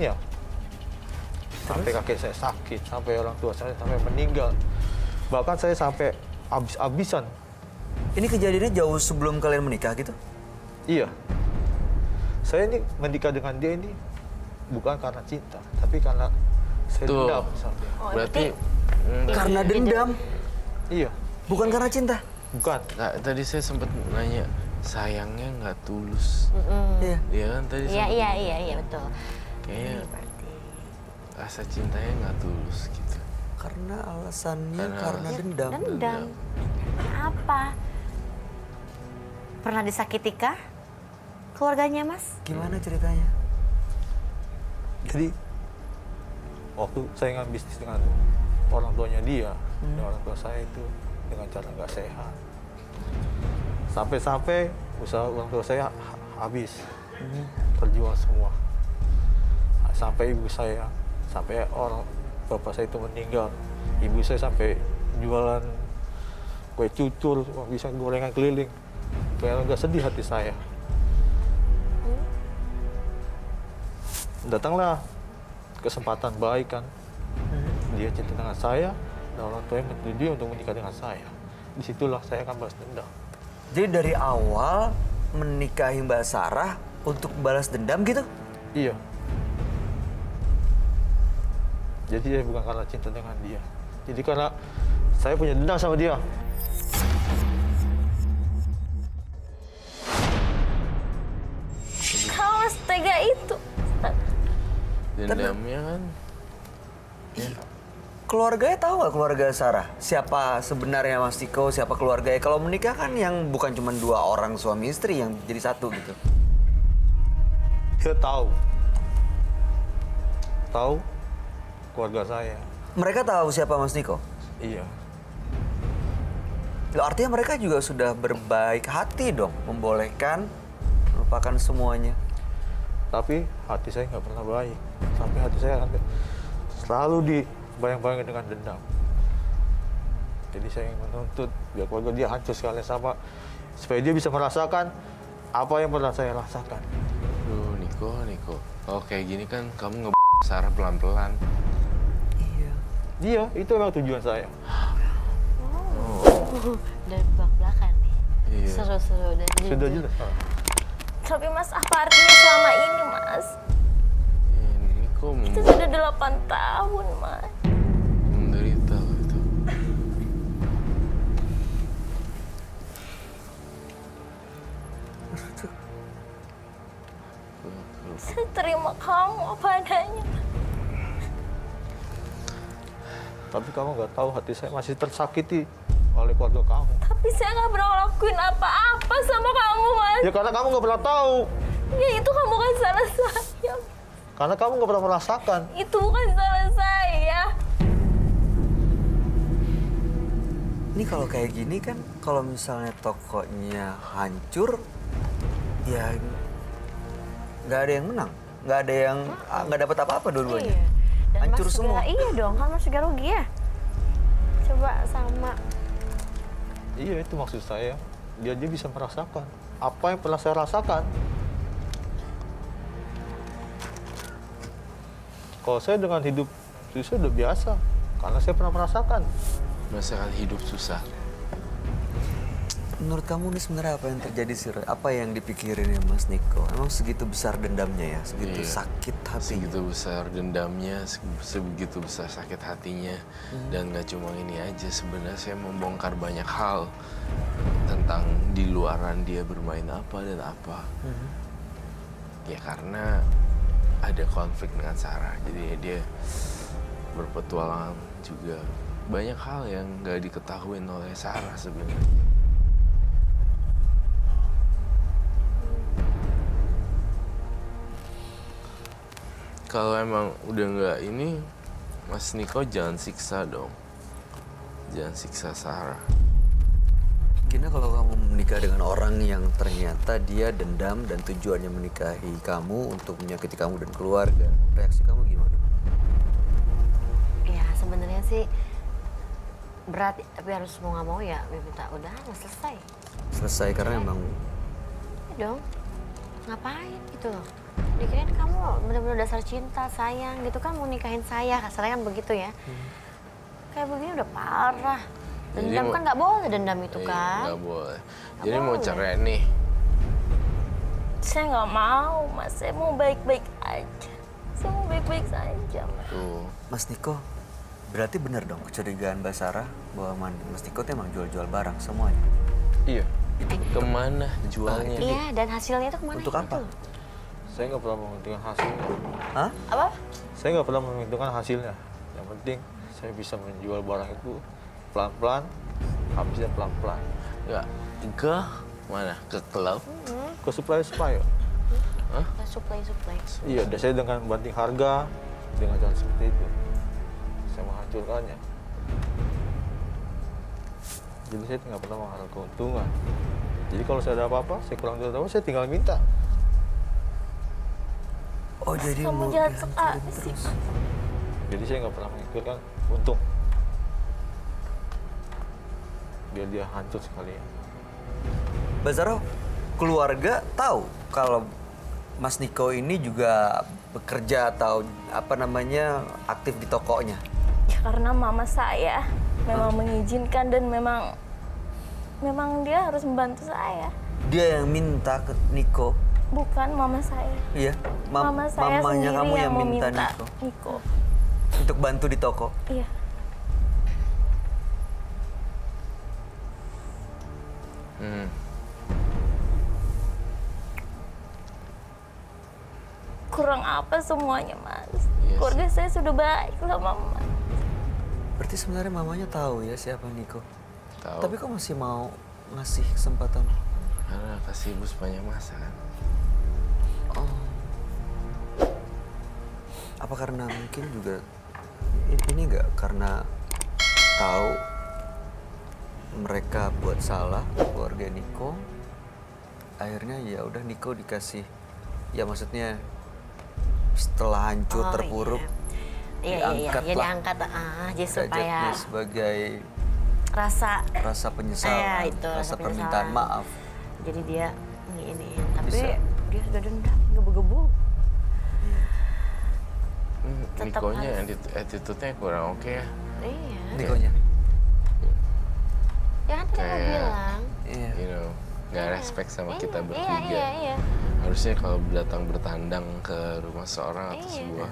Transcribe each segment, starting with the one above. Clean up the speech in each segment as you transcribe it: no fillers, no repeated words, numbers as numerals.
habisnya. Sampai kakek saya sakit, sampai orang tua saya sampai meninggal. Bahkan saya sampai habis-habisan. Ini kejadiannya jauh sebelum kalian menikah gitu? Iya. Saya ini menikah dengan dia ini bukan karena cinta, tapi karena saya Tuh. dendam sama dia. Oh, Berarti Karena dendam, Iya, bukan karena cinta. bukan. tadi saya sempat nanya, sayangnya nggak tulus. Iya. Iya kan tadi Iya, sempat iya, iya, betul. kayaknya Berarti. rasa cintanya nggak tulus gitu. Karena alasannya Karena karena dendam. Dendam. Apa? Pernah disakiti kah keluarganya, Mas? Gimana ceritanya? Jadi waktu saya ngambil bisnis dengan orang tuanya dia, dan orang tua saya itu dengan cara nggak sehat. Sampai-sampai usaha orang tua saya habis, terjual semua. Sampai ibu saya, sampai orang bapak saya itu meninggal. Ibu saya sampai jualan kue cucur, bisa gorengan keliling. Kayak nggak sedih hati saya. Datanglah kesempatan baik kan. Dia cinta dengan saya, dan orang tuanya menyetujui untuk menikah dengan saya. Disitulah saya akan balas dendam. Jadi dari awal menikahi Mbak Sarah untuk balas dendam gitu? Iya. Jadi saya bukan karena cinta dengan dia. Jadi karena saya punya dendam sama dia. Kamu setega itu. Dendamnya kan Keluarganya tahu nggak keluarga Sarah? Siapa sebenarnya Mas Niko, siapa keluarganya? Kalau menikah kan yang bukan cuma 2 orang suami istri yang jadi satu gitu. Dia tahu. Tahu keluarga saya. Mereka tahu siapa Mas Niko? Iya. Loh, artinya mereka juga sudah berbaik hati dong, membolehkan, melupakan semuanya. Tapi hati saya nggak pernah baik. Sampai hati saya selalu dibayang-bayangin dengan dendam. Jadi saya ingin menuntut biar keluarga dia hancur sekalian sama, supaya dia bisa merasakan apa yang pernah saya rasakan. Duh, Niko. Kalau kayak gini kan kamu Sarah pelan-pelan. Iya. Dia, itu memang tujuan saya. Dari belak-belakan nih. Iya. Seru-seru dan Sudah jujur. jelas. Tapi Mas, apa artinya selama ini, Mas? Niko Itu sudah 8 tahun, Mas. menderita loh itu. Saya terima kamu apa adanya. Tapi kamu nggak tahu hati saya masih tersakiti oleh keluarga kamu. Tapi saya nggak pernah ngelakuin apa-apa sama kamu, Mas. Ya karena kamu nggak pernah tahu. Ya itu kan bukan salah saya. Karena kamu nggak pernah merasakan. Itu bukan salah saya. Ini kalau kayak gini kan, kalau misalnya tokonya hancur, ya nggak ada yang menang, nggak ada yang nggak dapat apa-apa dua-duanya. Iya. Dan Hancur Mas semua. juga, iya dong, kan Mas juga rugi ya. Coba sama. Iya, itu maksud saya. Dia bisa merasakan apa yang pernah saya rasakan. Kalau saya dengan hidup susah udah biasa, karena saya pernah merasakan. Masakan hidup susah. Menurut kamu nih sebenarnya apa yang terjadi sih, Roy? Apa yang dipikirin ya Mas Niko? Emang segitu besar dendamnya ya, segitu Iya. sakit hatinya. Segitu besar dendamnya, sebegitu besar sakit hatinya. Dan nggak cuma ini aja, sebenarnya saya membongkar banyak hal tentang di luaran dia bermain apa dan apa. Ya karena ada konflik dengan Sarah, jadi dia berpetualang juga. Banyak hal yang nggak diketahui oleh Sarah sebenarnya. Kalau emang udah nggak ini, Mas Niko jangan siksa dong. Jangan siksa Sarah. Gimana kalau kamu menikah dengan orang yang ternyata dia dendam dan tujuannya menikahi kamu untuk menyakiti kamu dan keluarga? Reaksi kamu gimana? Ya sebenarnya sih berat, tapi harus mau nggak mau ya minta udah selesai. Selesai karena emang Ya dong, ngapain gitu loh. Dikirain kamu bener-bener dasar cinta, sayang gitu kan, mau nikahin saya, kasarnya kan begitu ya. Kayak begini udah parah. Jadi Dendam mau- kan nggak boleh dendam itu Iya, kan. nggak boleh. Nggak Jadi mau boleh. cerai nih. Saya nggak mau, Mas. Saya mau baik-baik aja. Saya mau baik-baik saja, Mas. Tuh. Mas Niko, berarti benar dong kecurigaan Mbak Sarah bahwa Mas Niko tuh emang jual-jual barang semuanya. Iya. Kemana jualnya? Iya, dan hasilnya itu kemana? Untuk apa? Itu. Saya nggak pernah menghitungkan hasilnya. Hah? Apa? Saya nggak pernah menghitungkan hasilnya. Yang penting saya bisa menjual barang itu pelan-pelan, habisnya pelan-pelan. Nggak ke mana? Ke klub? Ke supplier. Supply. Iya, dan saya dengan banting harga, dengan cara seperti itu. Saya menghancurkannya. Jadi saya nggak pernah mengharap keuntungan. Jadi kalau saya ada apa-apa, saya kurang dari apa, saya tinggal minta. Oh jadi Kamu mau jahat dihancurin sekali sih, terus. Mas. Jadi saya nggak pernah memikirkan untung. Biar dia hancur sekalian. Mbak Sarah, keluarga tahu kalau Mas Niko ini juga bekerja atau apa namanya aktif di tokonya? Ya, karena mama saya memang mengizinkan dan memang dia harus membantu saya. Dia yang minta ke Niko. Bukan mama saya. Iya, Mama saya mamanya sendiri kamu yang meminta minta Niko Niko. untuk bantu di toko. Iya. Hmm. Kurang apa semuanya, Mas? Iya Keluarga saya sudah baik sama Mas. Berarti sebenarnya mamanya tahu ya siapa Niko. Tahu. Tapi kok masih mau ngasih kesempatan? Karena kasih ibu sepanjang masa kan. Oh. Apa karena mungkin juga ini enggak karena tahu mereka buat salah keluarga Niko, akhirnya ya udah Niko dikasih, ya maksudnya setelah hancur Oh, terpuruk Iya. diangkat Ya lah diangkat, jadi supaya derajatnya sebagai rasa penyesalan, itu, rasa rasa permintaan penyesalan. maaf. Jadi dia ini, tapi Bisa. dia sudah dendam, gebu-gebu. Tetap Nikonya harus. attitude-nya kurang oke ya. Iya. Nikonya. Ya kan tadi aku Kayak- bilang. Iya. You know, nggak respect sama kita bertiga. Iya. Harusnya kalau datang bertandang ke rumah seorang atau Iya. sebuah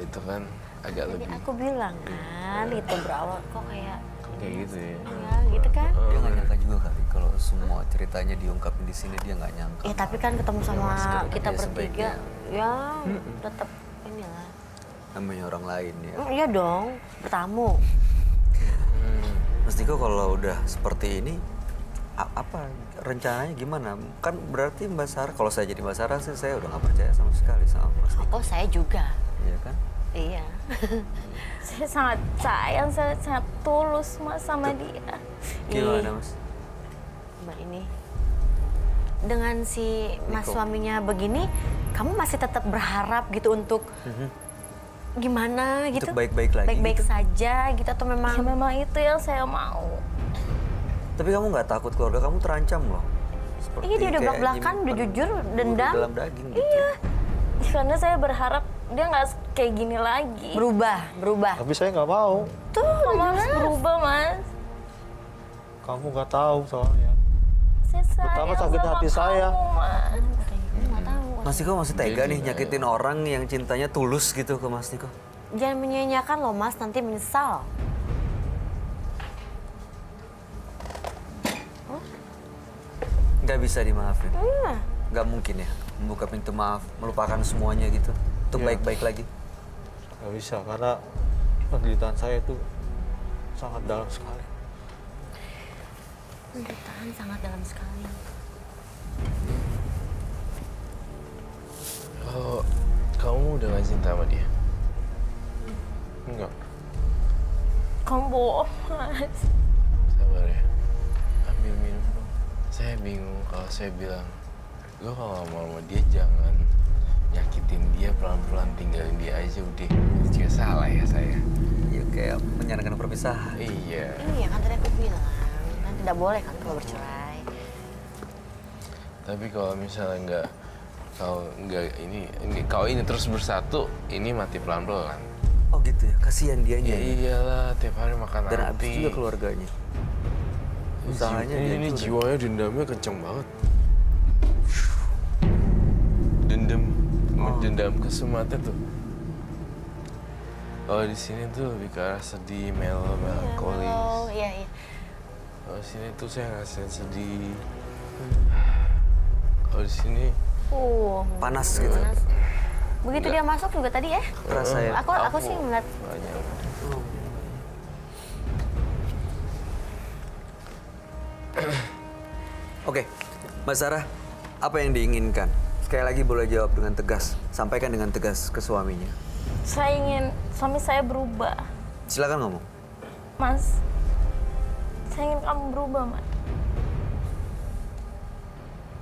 itu kan agak Jadi lebih aku bilang kan, itu berawal kok kayak kayak gitu ya. ya gitu kan. Dia nggak nyangka juga kali kalau semua ceritanya diungkapin di sini, dia nggak nyangka. Ya tapi kan ketemu sama masker, kita dia bertiga, sebaiknya. ya tetap inilah. Namanya orang lain ya. Iya dong, bertamu. Mas Niko kalau udah seperti ini, apa rencananya gimana? Kan berarti Mbak Sarah, kalau saya jadi Mbak Sarah sih saya udah nggak percaya sama sekali sama Mas Niko. Oh saya juga. Iya kan? Iya. Saya sangat sayang, saya sangat tulus Mas sama dia. Gimana Mas? Mbak ini. Dengan si mas Niko. suaminya begini, kamu masih tetap berharap gitu untuk gimana gitu? Untuk baik-baik lagi Baik-baik gitu? saja gitu atau memang? Ya memang itu yang saya mau. Tapi kamu nggak takut keluarga kamu terancam loh? Seperti Iya dia udah kayak belak-belakan, udah nyimpen jujur, bulu dendam. dalam daging gitu. Iya. Karena saya berharap dia nggak kayak gini lagi. Berubah. Tapi saya nggak mau. Tuh, Kamu harus berubah, Mas. Kamu nggak tahu soalnya. Saya sayang Betapa sakit sama hati saya. kamu, Mas. Nggak tahu. Mas Niko masih tega Dia nih juga, nyakitin orang yang cintanya tulus gitu ke Mas Niko. Jangan menyanyiakan loh mas, nanti menyesal. Nggak bisa dimaafin. Iya. Nggak mungkin ya membuka pintu maaf, melupakan semuanya gitu. Untuk Iya. baik-baik lagi. Nggak bisa karena penderitaan saya itu sangat dalam sekali. Penderitaan sangat dalam sekali. Oh, kamu udah gak cinta sama dia? Enggak. Kamu bohong, Mas. Sabar ya. Ambil minum dong. Saya bingung kalau saya bilang, lo kalau mau sama dia jangan nyakitin dia, pelan-pelan tinggalin dia aja udah. Itu juga salah ya saya. Ya kayak menyarankan perpisahan. Iya. Iya kan tadi aku bilang, kan tidak boleh kan kalau bercerai. Tapi kalau misalnya nggak Kalau kalau ini terus bersatu, ini mati pelan-pelan. Oh gitu ya, kasihan dianya. Ya iyalah, tiap hari makan Dan hati. habis juga keluarganya. Usahanya dia ini hancurin. jiwanya dendamnya kenceng banget. Dendam ke Sumatera tuh. Kalau di sini tuh lebih ke arah sedih, melankolis. Oh, iya. Kalau di sini tuh saya ngerasain sedih. Kalau di sini Panas gitu. Panas. Begitu dia masuk juga tadi ya. Terasa ya. Aku sih ngeliat nggak nyaman. Oke, Mbak Sarah, apa yang diinginkan? Sekali lagi boleh jawab dengan tegas. Sampaikan dengan tegas ke suaminya. Saya ingin suami saya berubah. Silakan ngomong. Mas, saya ingin kamu berubah, Mas.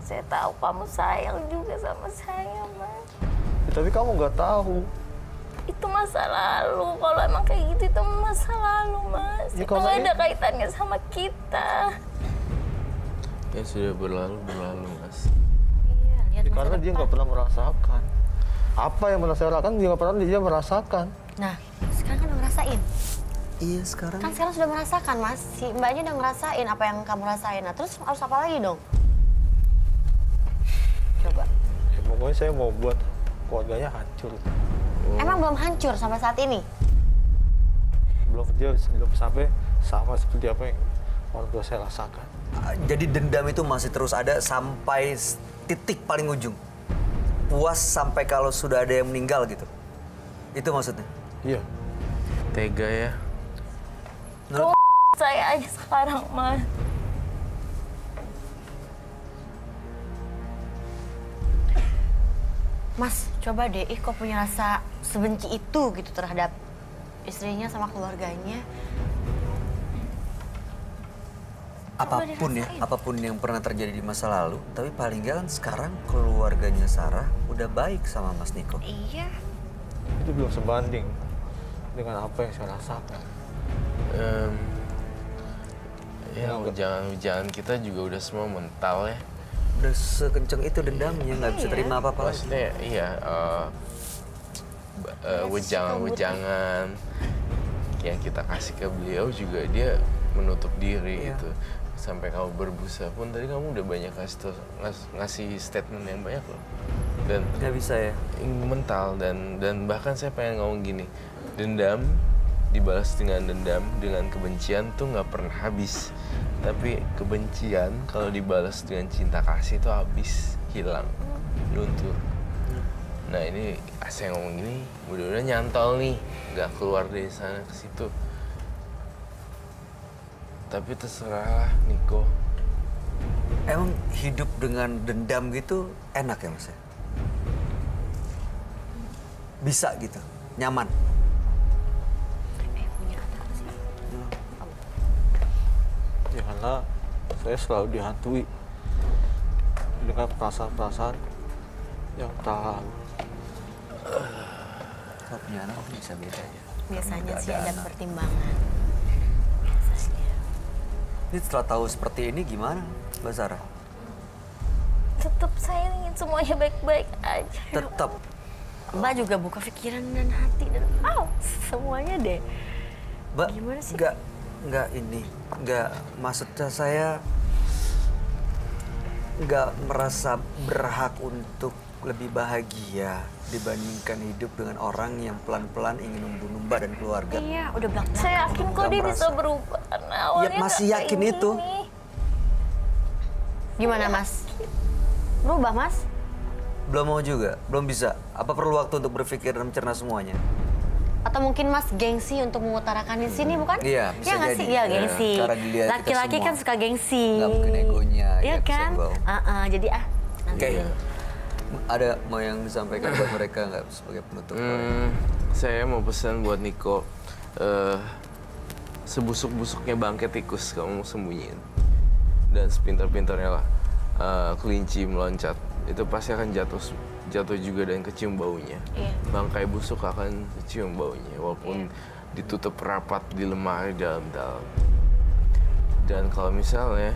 Saya tahu kamu sayang juga sama saya, Mas. Ya, tapi kamu nggak tahu. Itu masa lalu. Kalau emang kayak gitu, itu masa lalu, Mas. Ya, Itu kalau nggak ada ini- kaitannya sama kita. Ya sudah berlalu, Mas. iya, lihat Ya, masa karena dia depan. nggak pernah merasakan. Apa yang pernah saya lakukan, dia nggak pernah dia merasakan. Nah, sekarang kan udah ngerasain. Iya, sekarang Kan sekarang sudah merasakan, Mas. Si mbaknya udah ngerasain apa yang kamu rasain. Nah, terus harus apa lagi dong? Coba. Ya, pokoknya saya mau buat keluarganya hancur. Emang belum hancur sampai saat ini? Dia belum sampai sama seperti apa yang orang tua saya rasakan. jadi dendam itu masih terus ada sampai titik paling ujung. Puas sampai kalau sudah ada yang meninggal gitu. Itu maksudnya. Iya. Tega ya. Saya aja sekarang, Mas. Mas, coba deh, kok punya rasa sebenci itu gitu terhadap istrinya sama keluarganya. Apapun ya, apapun yang pernah terjadi di masa lalu, tapi paling nggak kan sekarang keluarganya Sarah udah baik sama Mas Niko. Iya. Itu belum sebanding dengan apa yang saya rasakan. Ya jangan kita juga udah semua mental ya. Udah sekenceng itu dendamnya, nggak bisa terima apa-apa lagi. Maksudnya iya, wejangan-wejangan yang kita kasih ke beliau juga dia menutup diri Iya. gitu. Sampai kamu berbusa pun tadi kamu udah banyak ngasih statement yang banyak loh. Dan Nggak bisa ya. mental dan bahkan saya pengen ngomong gini, dendam dibalas dengan dendam, dengan kebencian tuh nggak pernah habis. Tapi kebencian kalau dibalas dengan cinta kasih itu habis, hilang, luntur. Nah ini saya ngomong gini, mudah-mudahan nyantol nih, nggak keluar dari sana ke situ. Tapi terserah Niko. Emang hidup dengan dendam gitu enak ya Mas ya? Bisa gitu, nyaman. Punya anak sih. Ya karena saya selalu dihantui dengan perasaan-perasaan yang tak Kalau punya anak bisa beda ya. Biasanya Nggak sih ada ada anak. pertimbangan. Biasanya. Ini setelah tahu seperti ini gimana Mbak Sarah? Tetap saya ingin semuanya baik-baik aja. Tetap Mbak juga buka pikiran dan hati dan semuanya deh. Mbak, Gimana sih? nggak maksudnya saya nggak merasa berhak untuk lebih bahagia dibandingkan hidup dengan orang yang pelan-pelan ingin membunuh Mbak dan keluarga. Iya, udah belak-belakan. Saya yakin kok Nggak dia merasa. bisa berubah. Karena awalnya masih nggak yakin kayak itu. gini. Gimana, Mas? Berubah, Mas? Belum mau juga, belum bisa. Apa perlu waktu untuk berpikir dan mencerna semuanya? Atau mungkin Mas gengsi untuk mengutarakan di sini, bukan? Iya, bisa nggak jadi. sih? Iya, gengsi. Karena dilihat kita Laki-laki semua. kan suka gengsi. Nggak mungkin egonya, Iya ya, kan? kesenggol. Jadi nanti. Oke. Ada mau yang disampaikan buat mereka nggak sebagai penutup? Saya mau pesan buat Niko, sebusuk-busuknya bangkai tikus kamu sembunyiin. Dan sepintar-pintarnya lah kelinci meloncat, itu pasti akan jatuh juga dan kecium baunya. Iya. Bangkai busuk akan kecium baunya, walaupun ditutup rapat di lemari dalam-dalam. Dan kalau misalnya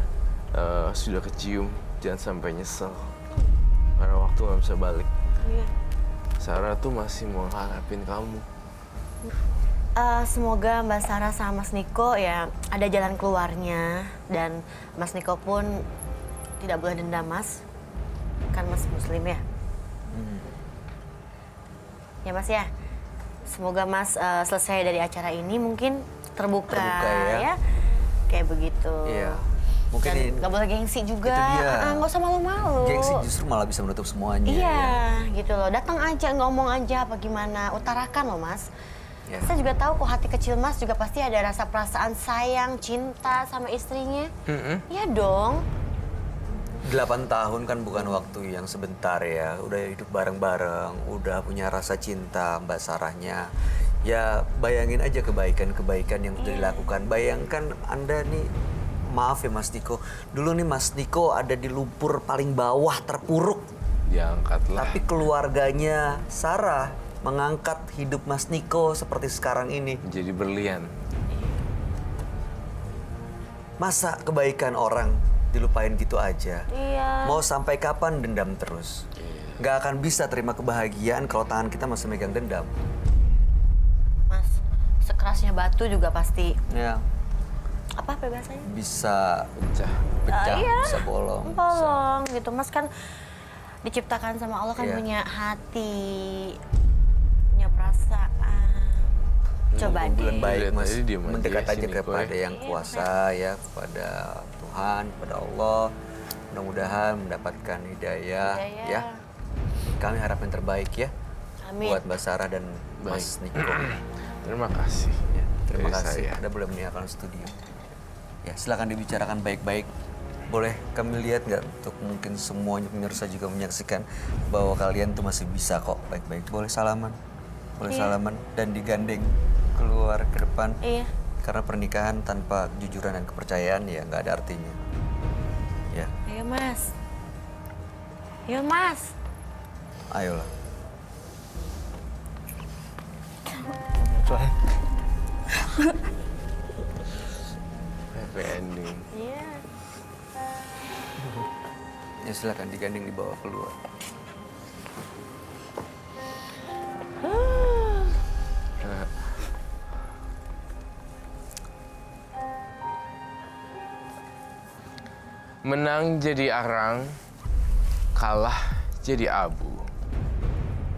sudah kecium, jangan sampai nyesel. karena waktu nggak bisa balik. Iya. Sarah tuh masih mau harapin kamu. Semoga Mbak Sarah sama Mas Niko ya ada jalan keluarnya, dan Mas Niko pun tidak boleh dendam, Mas. Kan Mas Muslim ya. Ya Mas ya. Semoga Mas selesai dari acara ini mungkin terbuka ya. Kayak begitu. Iya. Mungkin Dan nggak boleh gengsi juga. Itu dia. Nggak usah malu-malu. Gengsi justru malah bisa menutup semuanya. Iya, Ya. gitu loh. Datang aja, ngomong aja apa gimana. Utarakan loh, Mas. Ya. Saya juga tahu kok hati kecil Mas juga pasti ada rasa perasaan sayang, cinta sama istrinya. Iya dong. 8 tahun kan bukan waktu yang sebentar ya. Udah hidup bareng-bareng, udah punya rasa cinta Mbak Sarahnya. Ya bayangin aja kebaikan-kebaikan yang udah dilakukan. Bayangkan Anda nih, maaf ya Mas Niko, dulu nih Mas Niko ada di lumpur paling bawah terpuruk. Diangkatlah. Tapi keluarganya Sarah mengangkat hidup Mas Niko seperti sekarang ini. Jadi berlian. Masa kebaikan orang dilupain gitu aja? Iya. Mau sampai kapan dendam terus? Nggak akan bisa terima kebahagiaan kalau tangan kita masih megang dendam. Mas, sekerasnya batu juga pasti Ya, apa bahasanya? bisa Pecah. pecah, Iya. bisa bolong. Bolong gitu. Mas kan diciptakan sama Allah kan Iya. punya hati, punya perasaan. Coba Bulan deh. baik Lihat Mas, aja diem aja mendekat ya, aja sini, kepada Koy. yang kuasa ya, kepada Tuhan, kepada Allah. Mudah-mudahan mendapatkan hidayah Hidayah. ya. Kami harap yang terbaik ya. Amin. Buat Mbak Sarah dan Mas Niko. Terima kasih. Ya, terima Dari kasih. saya. Anda boleh meninggalkan studio. Ya, silakan dibicarakan baik-baik. Boleh kami lihat nggak untuk mungkin semuanya pemirsa juga menyaksikan bahwa kalian tuh masih bisa kok baik-baik. Boleh salaman, boleh Iya. salaman dan digandeng keluar ke depan. Iya. Karena pernikahan tanpa kejujuran dan kepercayaan ya nggak ada artinya. Ya, Ayo Mas. Ayo Mas. ayolah. Happy ending. Iya. Ya silakan digandeng dibawa keluar. Menang jadi arang, kalah jadi abu.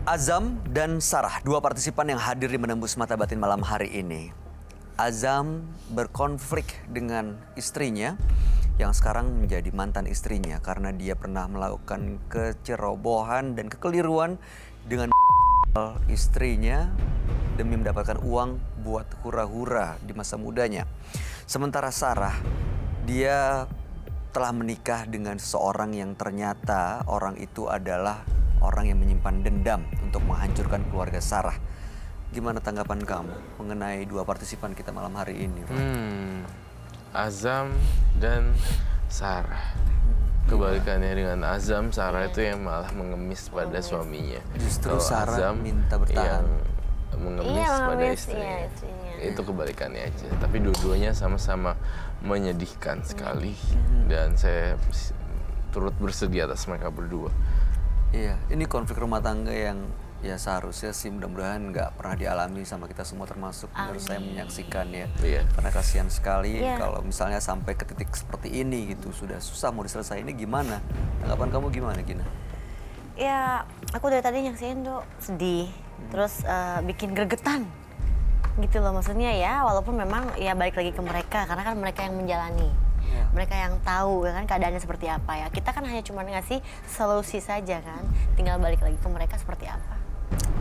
Azam dan Sarah, dua partisipan yang hadir di Menembus Mata Batin malam hari ini. Azam berkonflik dengan istrinya yang sekarang menjadi mantan istrinya karena dia pernah melakukan kecerobohan dan kekeliruan dengan istrinya demi mendapatkan uang buat hura-hura di masa mudanya. Sementara Sarah, dia telah menikah dengan seseorang yang ternyata orang itu adalah orang yang menyimpan dendam untuk menghancurkan keluarga Sarah. Gimana tanggapan kamu mengenai dua partisipan kita malam hari ini, Pak? Azam dan Sarah. Kebalikannya dengan Azam, Sarah itu yang malah mengemis pada suaminya. Justru Kalau Sarah Azam minta bertahan. yang mengemis Iya, pada mengemis, istrinya. iya, istrinya. Itu kebalikannya aja. Tapi dua-duanya sama-sama menyedihkan sekali. Dan saya turut bersedih atas mereka berdua. Iya, ini konflik rumah tangga yang ya seharusnya sih mudah-mudahan nggak pernah dialami sama kita semua, termasuk menurut saya menyaksikan ya. Iya. Karena kasihan sekali Iya. kalau misalnya sampai ke titik seperti ini gitu, sudah susah mau diselesaikan, ini gimana? Tanggapan kamu gimana, Gina? Ya, aku dari tadi nyaksiin tuh sedih, terus bikin gregetan gitu loh, maksudnya ya, walaupun memang ya balik lagi ke mereka karena kan mereka yang menjalani, mereka yang tahu ya kan keadaannya seperti apa ya. Kita kan hanya cuma ngasih solusi saja kan, tinggal balik lagi ke mereka seperti apa.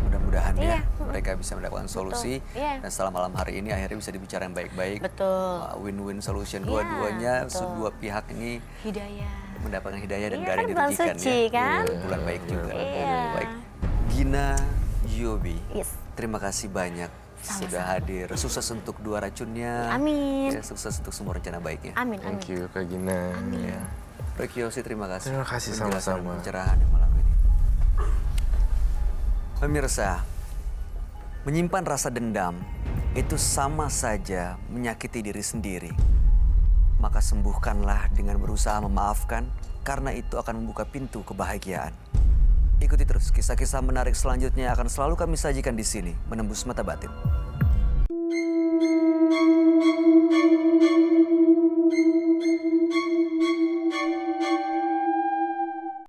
Mudah-mudahan Iya. ya mereka bisa mendapatkan solusi Iya. dan setelah malam hari ini akhirnya bisa dibicarakan baik-baik. Betul. Win-win solution Iya, dua-duanya, betul. dua pihak ini Hidayah. mendapatkan hidayah dan Iya, gak ada kan yang bulan dirugikan suci, ya. kan? Bulan baik juga. Iya. Baik. Gina Yobi, Yes. terima kasih banyak sudah hadir. Sukses untuk dua racunnya. Amin. Ya, sukses untuk semua rencana baiknya. Amin, amin. Thank you, Kak Gina. Ya. Rekyosi, terima kasih. Terima kasih, Penjelasan dan sama-sama. pencerahan malam ini. Pemirsa, menyimpan rasa dendam itu sama saja menyakiti diri sendiri. Maka sembuhkanlah dengan berusaha memaafkan, karena itu akan membuka pintu kebahagiaan. Ikuti terus kisah-kisah menarik selanjutnya akan selalu kami sajikan di sini, Menembus Mata Batin.